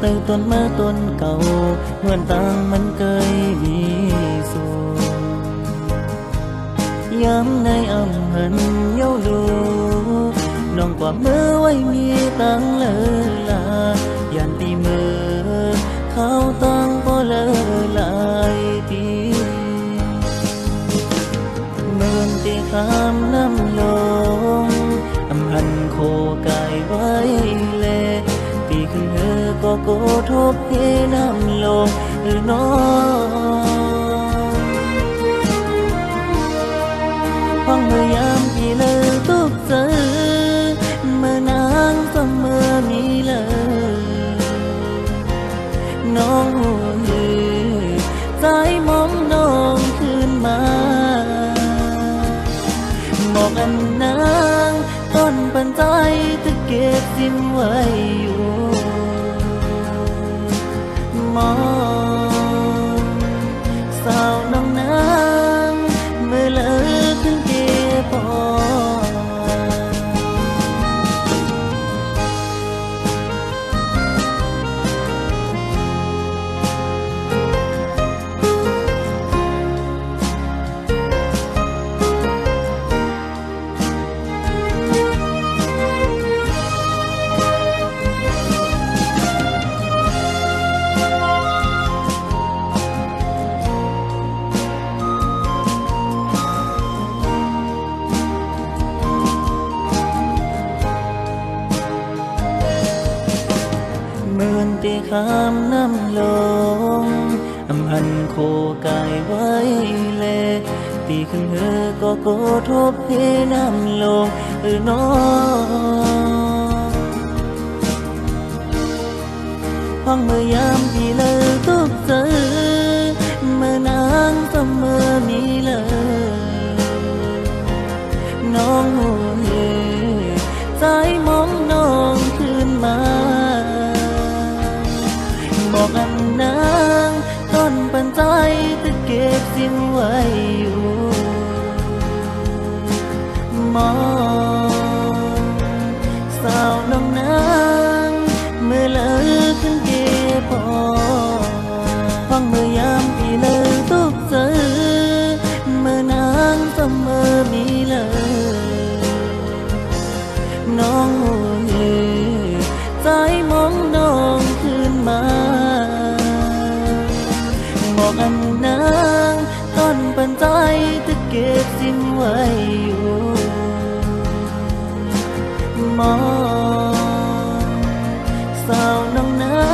từต้นเมื่อต้นเก่าเหมือนต่างมันเคยมีสูงย้ำในอำหันเย้าลูน้องกว่ามือไว้มีตั้งเลอลายันตีมือเขาตั้งบ่เลอลายตีเมือนตีข้ามน้ำลงอำหันโคกายไว้เลตีขึ้นเธอก็โกทบเฮน้ำลงน้องห้องเมื่อยามพี่เลยตุกเจอเมื่อนางเสมอมีเลยน้องหูใจมองน้องขึ้นมาบอกอันนางต้นปันใจจะเก็บจิ้มไว้อยู่มองสาวน้องนางเมื่อเลิกขึ้นเก็บพอเมื่อนตีข้ามน้ำลงอำหันโคกายไว้เลตีขึ้นเธอก็โกทบเฮน้ำลงน้องห้องเมื่อยามพี่เลยตุกเจอเมื่อนางเสมอมีเลยน้องหูใจมองน้องขึ้นมาบอกอันนางต้นปันใจจะเก็บจิ้มไว้อยู่มองสาวน้องนางเมื่อเลิกขึ้นเก็บพอฟังเมื่อยามพี่เลิกตุกเจอเมื่อนางเสมอมีเลยน้องหูใจมองน้องขึ้นมาบอกอันนางต้นปันใจจะเก็บจิ้มไว้อยู่มองสาวน้องนาง